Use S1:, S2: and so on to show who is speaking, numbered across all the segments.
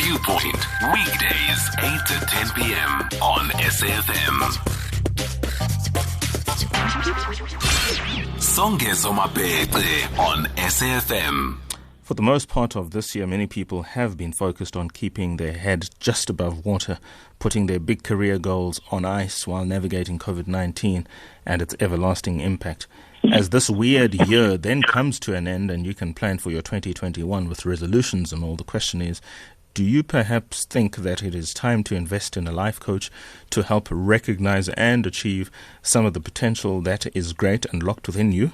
S1: Viewpoint, weekdays 8 to 10 p.m. on SAFM. Songezo Mapete on SAFM.
S2: For the most part of this year, many people have been focused on keeping their head just above water, putting their big career goals on ice while navigating COVID-19 and its everlasting impact. As this weird year then comes to an end and you can plan for your 2021 with resolutions and all, the question is, do you perhaps think that it is time to invest in a life coach to help recognize and achieve some of the potential that is great and locked within you?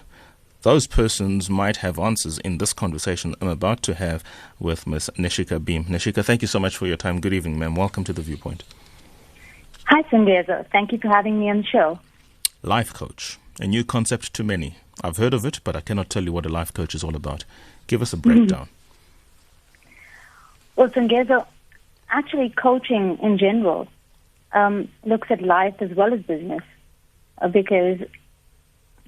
S2: Those persons might have answers in this conversation I'm about to have with Ms. Neshica Bheem. Neshica, thank you so much for your time. Good evening, ma'am. Welcome to The Viewpoint.
S3: Hi, Songezo. Thank you for having me on the show.
S2: Life coach, a new concept to many. I've heard of it, but I cannot tell you what a life coach is all about. Give us a breakdown.
S3: Well, Songezo, actually coaching in general looks at life as well as business because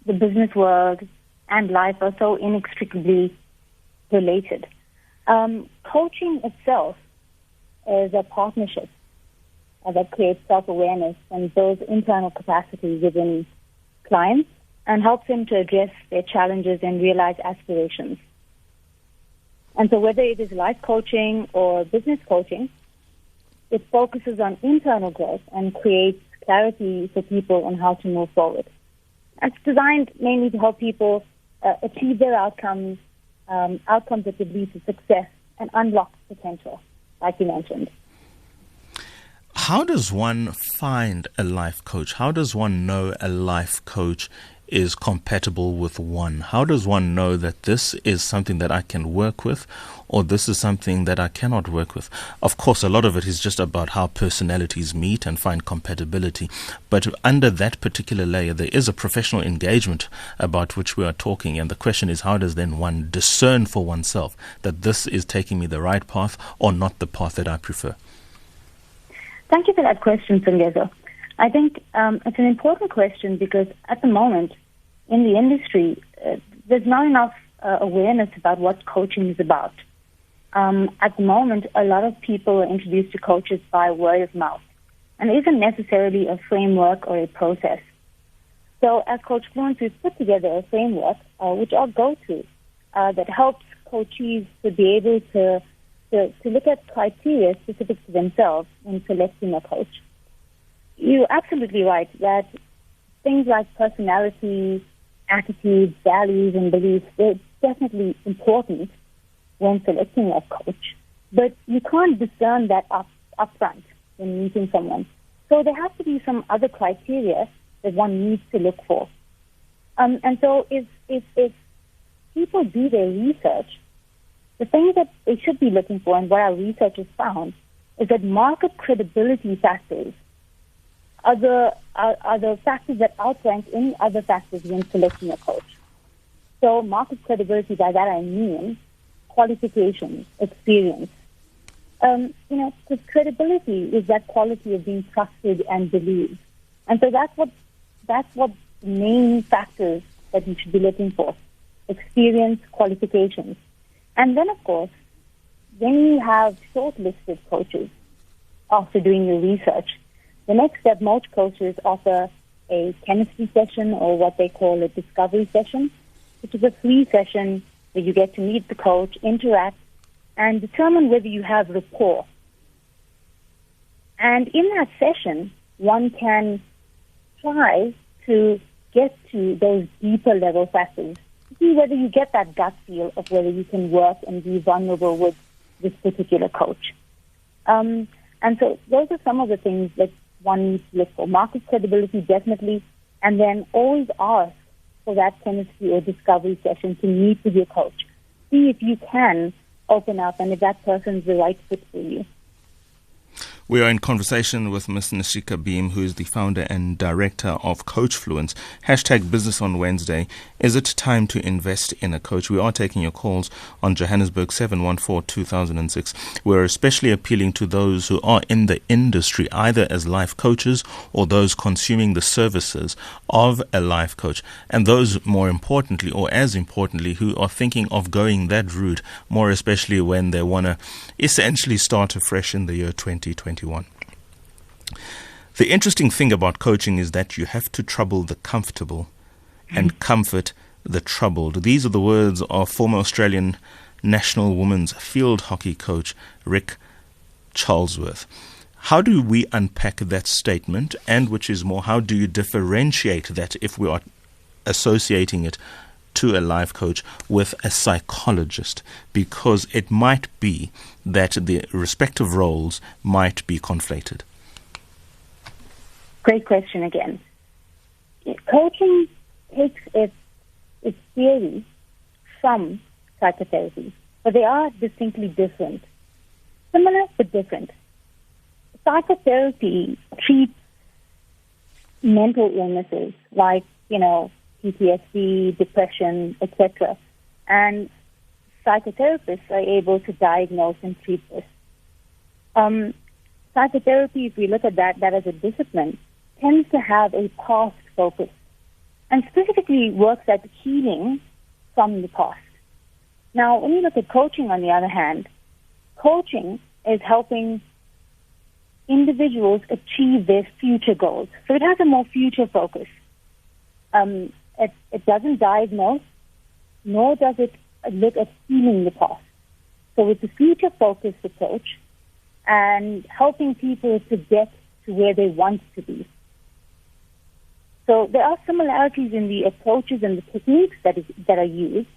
S3: the business world and life are so inextricably related. Coaching itself is a partnership that creates self-awareness and builds internal capacity within clients and helps them to address their challenges and realize aspirations. And so whether it is life coaching or business coaching, it focuses on internal growth and creates clarity for people on how to move forward. It's designed mainly to help people achieve their outcomes that would lead to success and unlock potential, like you mentioned.
S2: How does one find a life coach? How does one know a life coach is compatible with one? How does one know that this is something that I can work with or this is something that I cannot work with? Of course, a lot of it is just about how personalities meet and find compatibility. But under that particular layer, there is a professional engagement about which we are talking. And the question is, how does then one discern for oneself that this is taking me the right path or not the path that I prefer?
S3: Thank you for that question, Songezo. I think it's an important question because at the moment in the industry, there's not enough awareness about what coaching is about. At the moment, a lot of people are introduced to coaches by word of mouth, and it isn't necessarily a framework or a process. So at Coachfluence, we've put together a framework, which I'll go to, that helps coachees to be able to look at criteria specific to themselves in selecting a coach. You're absolutely right that things like personality, attitudes, values, and beliefs, they're definitely important when selecting a coach. But you can't discern that up front when meeting someone. So there has to be some other criteria that one needs to look for. And so if people do their research, the things that they should be looking for and what our research has found is that market credibility factors are the factors that outrank any other factors when selecting a coach. So market credibility, by that I mean qualifications, experience. Because credibility is that quality of being trusted and believed. And so that's what the main factors that you should be looking for. Experience, qualifications. And then, of course, when you have shortlisted coaches after doing your research, the next step, most coaches offer a chemistry session or what they call a discovery session, which is a free session where you get to meet the coach, interact, and determine whether you have rapport. And in that session, one can try to get to those deeper level factors, to see whether you get that gut feel of whether you can work and be vulnerable with this particular coach. And so those are some of the things that one needs to look for. Market credibility, definitely, and then always ask for that chemistry or discovery session to meet with your coach. See if you can open up and if that person is the right fit for you.
S2: We are in conversation with Ms. Neshica Bheem, who is the founder and director of Coachfluence. Hashtag Business on Wednesday. Is it time to invest in a coach? We are taking your calls on Johannesburg 714-2006. We're especially appealing to those who are in the industry, either as life coaches or those consuming the services of a life coach, and those more importantly, or as importantly, who are thinking of going that route, more especially when they want to essentially start afresh in the year 2021. The interesting thing about coaching is that you have to trouble the comfortable and comfort the troubled. These are the words of former Australian national women's field hockey coach Rick Charlesworth. How do we unpack that statement, and which is more, how do you differentiate that if we are associating it to a life coach with a psychologist, because it might be that the respective roles might be conflated?
S3: Great question again. Coaching takes its theory from psychotherapy, but they are distinctly different. Similar but different. Psychotherapy treats mental illnesses like, PTSD, depression, etc. And psychotherapists are able to diagnose and treat this. Psychotherapy, if we look at that as a discipline, tends to have a past focus and specifically works at healing from the past. Now, when you look at coaching, on the other hand, coaching is helping individuals achieve their future goals. So it has a more future focus. It doesn't diagnose, nor does it look at healing the past. So it's a future-focused approach and helping people to get to where they want to be. So there are similarities in the approaches and the techniques that are used,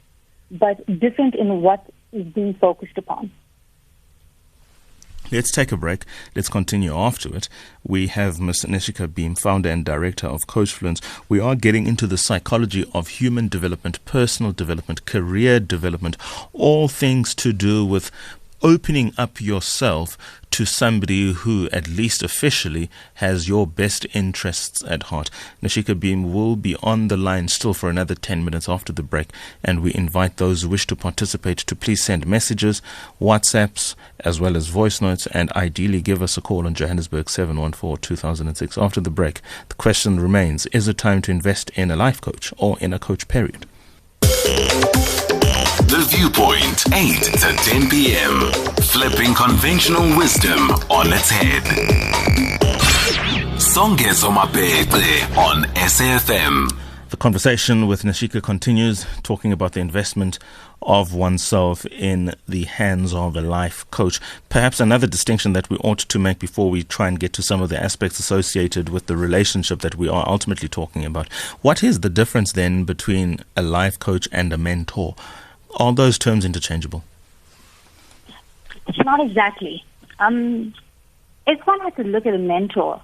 S3: but different in what is being focused upon.
S2: Let's take a break. Let's continue after it. We have Ms. Neshica Bheem, founder and director of Coachfluence. We are getting into the psychology of human development, personal development, career development, all things to do with opening up yourself to somebody who, at least officially, has your best interests at heart. Neshica Bheem will be on the line still for another 10 minutes after the break, and we invite those who wish to participate to please send messages, WhatsApps, as well as voice notes, and ideally give us a call on Johannesburg 714-2006. After the break, the question remains, is it time to invest in a life coach or in a coach period?
S1: The Viewpoint, 8 to 10 p.m. Flipping conventional wisdom on its head. Songezo Mapete on SAFM.
S2: The conversation with Neshica continues, talking about the investment of oneself in the hands of a life coach. Perhaps another distinction that we ought to make before we try and get to some of the aspects associated with the relationship that we are ultimately talking about. What is the difference then between a life coach and a mentor? Are those terms interchangeable?
S3: Not exactly. If one has to look at a mentor,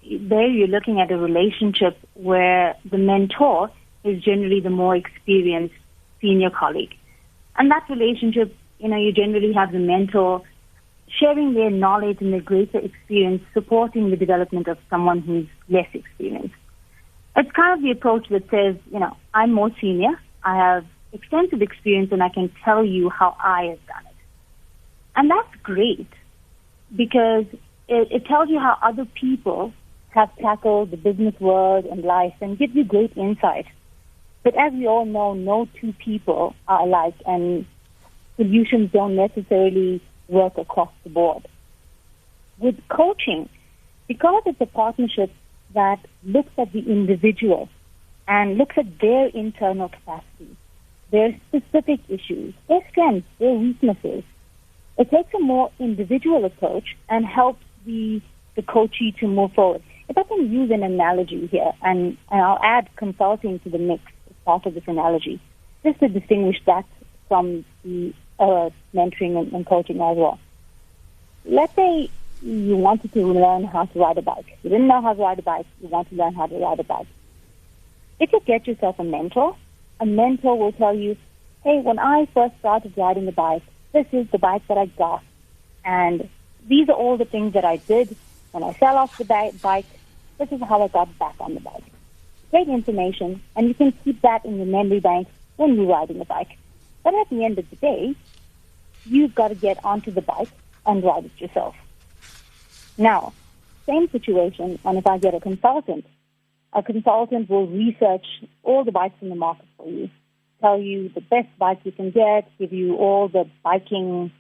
S3: there you're looking at a relationship where the mentor is generally the more experienced senior colleague. And that relationship, you generally have the mentor sharing their knowledge and their greater experience, supporting the development of someone who's less experienced. It's kind of the approach that says, I'm more senior, I have extensive experience, and I can tell you how I have done it. And that's great because it tells you how other people have tackled the business world and life and gives you great insight. But as we all know, no two people are alike, and solutions don't necessarily work across the board. With coaching, because it's a partnership that looks at the individual and looks at their internal capacity, their specific issues, their strengths, their weaknesses, it takes a more individual approach and helps the coachee to move forward. If I can use an analogy here, and I'll add consulting to the mix as part of this analogy, just to distinguish that from the mentoring and coaching as well. Let's say you wanted to learn how to ride a bike. You didn't know how to ride a bike. You want to learn how to ride a bike. If you get yourself a mentor will tell you, hey, when I first started riding the bike, this is the bike that I got. And these are all the things that I did when I fell off the bike. This is how I got back on the bike. Great information, and you can keep that in your memory bank when you're riding a bike. But at the end of the day, you've got to get onto the bike and ride it yourself. Now, same situation, and if I get a consultant will research all the bikes in the market for you, tell you the best bike you can get, give you all the biking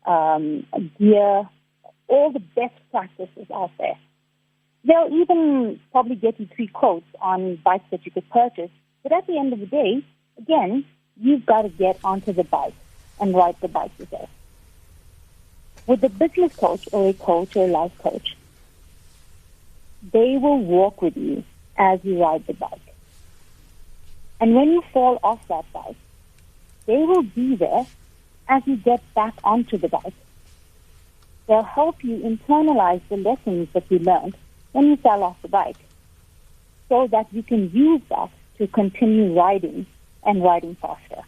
S3: gear, all the best practices out there. They'll even probably get you 3 quotes on bikes that you could purchase. But at the end of the day, again, you've got to get onto the bike and ride the bike yourself. With a business coach or a life coach, they will walk with you as you ride the bike. And when you fall off that bike, they will be there as you get back onto the bike. They'll help you internalize the lessons that you learned when you fell off the bike so that you can use that to continue riding and riding faster.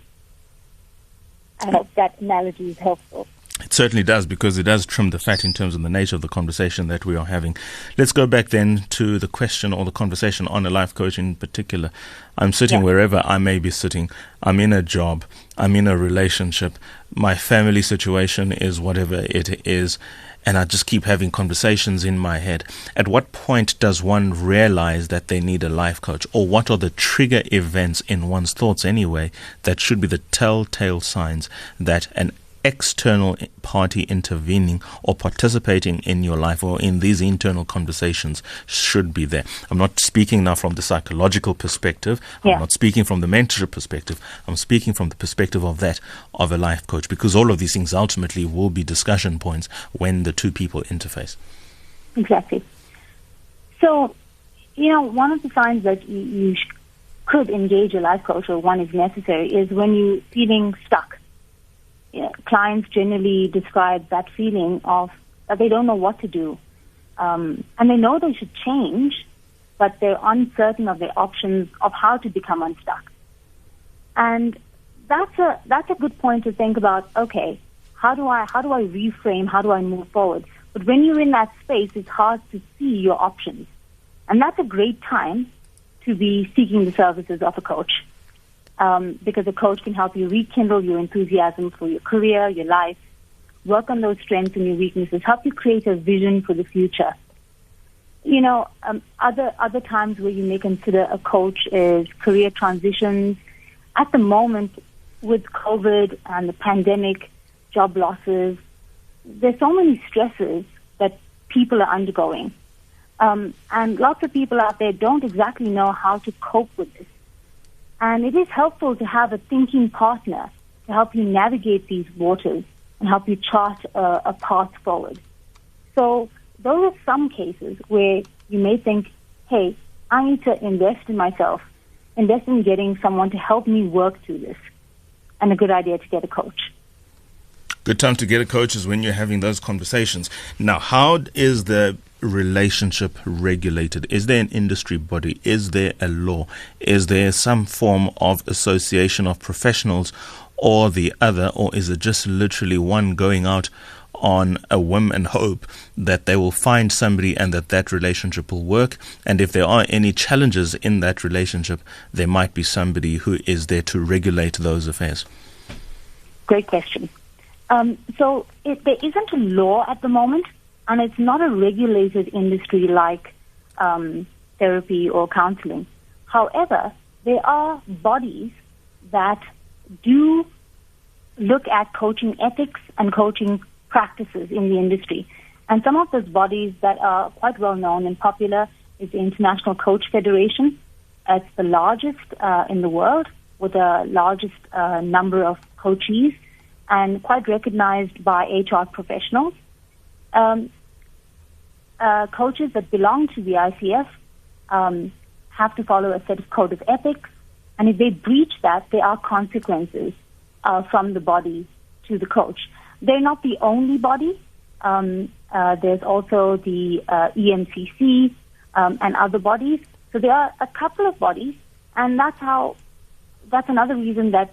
S3: I hope that analogy is helpful.
S2: It certainly does, because it does trim the fat in terms of the nature of the conversation that we are having. Let's go back then to the question or the conversation on a life coach in particular. I'm sitting wherever I may be sitting. I'm in a job. I'm in a relationship. My family situation is whatever it is. And I just keep having conversations in my head. At what point does one realize that they need a life coach? Or what are the trigger events in one's thoughts anyway that should be the telltale signs that an external party intervening or participating in your life or in these internal conversations should be there? I'm not speaking now from the psychological perspective. I'm not speaking from the mentorship perspective. I'm speaking from the perspective of a life coach, because all of these things ultimately will be discussion points when the two people interface.
S3: Exactly. So, one of the signs that you could engage a life coach, or one is necessary, is when you're feeling stuck. Clients generally describe that feeling of that they don't know what to do. And they know they should change, but they're uncertain of their options of how to become unstuck. And that's a good point to think about, okay, how do I reframe, how do I move forward? But when you're in that space, it's hard to see your options. And that's a great time to be seeking the services of a coach. Because a coach can help you rekindle your enthusiasm for your career, your life, work on those strengths and your weaknesses, help you create a vision for the future. Other times where you may consider a coach is career transitions. At the moment, with COVID and the pandemic, job losses, there's so many stresses that people are undergoing. And lots of people out there don't exactly know how to cope with this. And it is helpful to have a thinking partner to help you navigate these waters and help you chart a path forward. So those are some cases where you may think, hey, I need to invest in myself, invest in getting someone to help me work through this, and a good idea to get a coach.
S2: Good time to get a coach is when you're having those conversations. Now, how is the relationship regulated? Is there an industry body? Is there a law? Is there some form of association of professionals or the other? Or is it just literally one going out on a whim and hope that they will find somebody and that relationship will work? And if there are any challenges in that relationship, there might be somebody who is there to regulate those affairs.
S3: Great question. So there isn't a law at the moment, and it's not a regulated industry like therapy or counseling. However, there are bodies that do look at coaching ethics and coaching practices in the industry. And some of those bodies that are quite well known and popular is the International Coach Federation. It's the largest in the world, with the largest number of coachees, and quite recognized by HR professionals. Coaches that belong to the ICF have to follow a set of code of ethics, and if they breach that, there are consequences from the body to the coach. They're not the only body. There's also the EMCC and other bodies. So there are a couple of bodies, and that's another reason that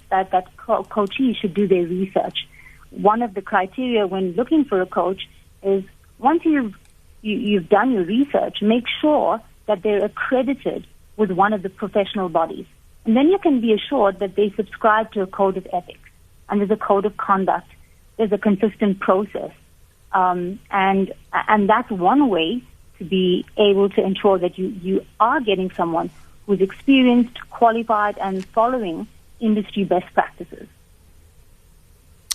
S3: coachees should do their research. One of the criteria when looking for a coach is once you've done your research, make sure that they're accredited with one of the professional bodies. And then you can be assured that they subscribe to a code of ethics. And there's a code of conduct. There's a consistent process. And that's one way to be able to ensure that you are getting someone who's experienced, qualified, and following industry best practices.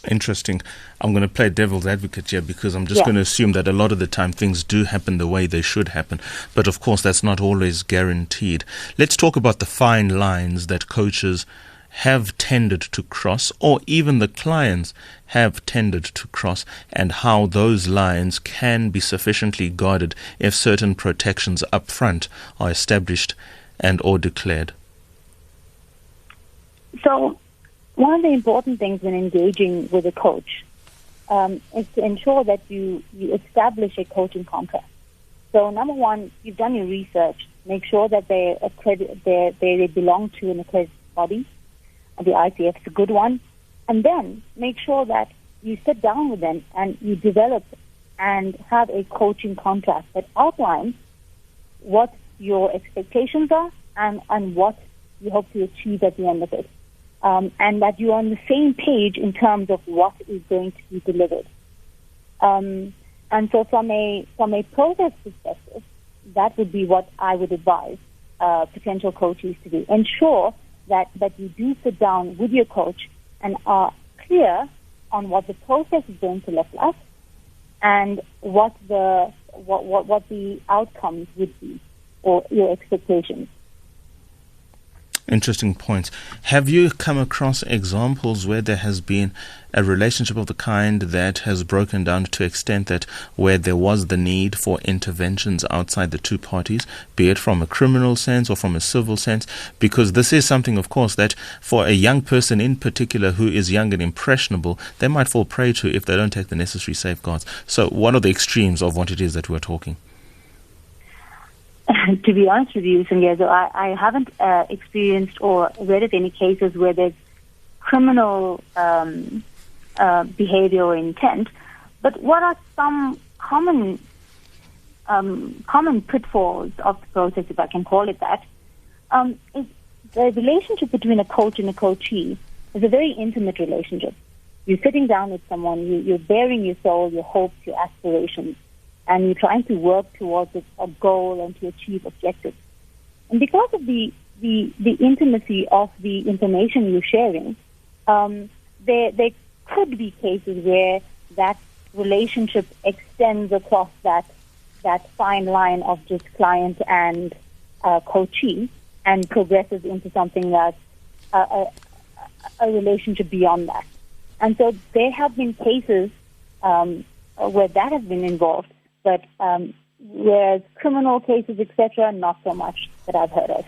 S2: Interesting. I'm going to play devil's advocate here because I'm just going to assume that a lot of the time things do happen the way they should happen. But of course, that's not always guaranteed. Let's talk about the fine lines that coaches have tended to cross, or even the clients have tended to cross, and how those lines can be sufficiently guarded if certain protections up front are established and or declared.
S3: So one of the important things when engaging with a coach is to ensure that you establish a coaching contract. So number one, you've done your research. Make sure that they belong to an accredited body. The ICF is a good one. And then make sure that you sit down with them and you develop and have a coaching contract that outlines what your expectations are and what you hope to achieve at the end of it. And that you're on the same page in terms of what is going to be delivered. And so from a process perspective, that would be what I would advise potential coaches to do. Ensure that you do sit down with your coach and are clear on what the process is going to look like and what the outcomes would be or your expectations.
S2: Interesting points. Have you come across examples where there has been a relationship of the kind that has broken down to an extent that where there was the need for interventions outside the two parties, be it from a criminal sense or from a civil sense? Because this is something, of course, that for a young person in particular who is young and impressionable, they might fall prey to if they don't take the necessary safeguards. So what are the extremes of what it is that we're talking?
S3: To be honest with you, Sangezo, I haven't experienced or read of any cases where there's criminal behavior or intent. But what are some common pitfalls of the process, if I can call it that, is the relationship between a coach and a coachee is a very intimate relationship. You're sitting down with someone, you're bearing your soul, your hopes, your aspirations, and you're trying to work towards a goal and to achieve objectives. And because of the intimacy of the information you're sharing, there could be cases where that relationship extends across that fine line of just client and coachee and progresses into something that's a relationship beyond that. And so there have been cases where that has been involved. But whereas criminal cases, etc., not so much that I've heard of.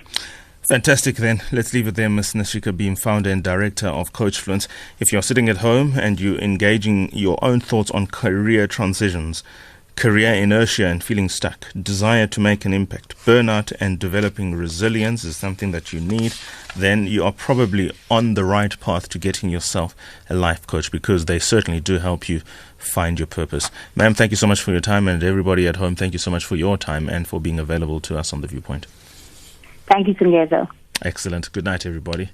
S2: Fantastic then. Let's leave it there, Ms. Neshica Bheem, founder and director of Coachfluence. If you're sitting at home and you're engaging your own thoughts on career transitions, career inertia and feeling stuck, desire to make an impact, burnout and developing resilience is something that you need, then you are probably on the right path to getting yourself a life coach, because they certainly do help you find your purpose. Ma'am, thank you so much for your time, and everybody at home, thank you so much for your time and for being available to us on The Viewpoint.
S3: Thank you, Sangezo.
S2: Excellent. Good night, everybody.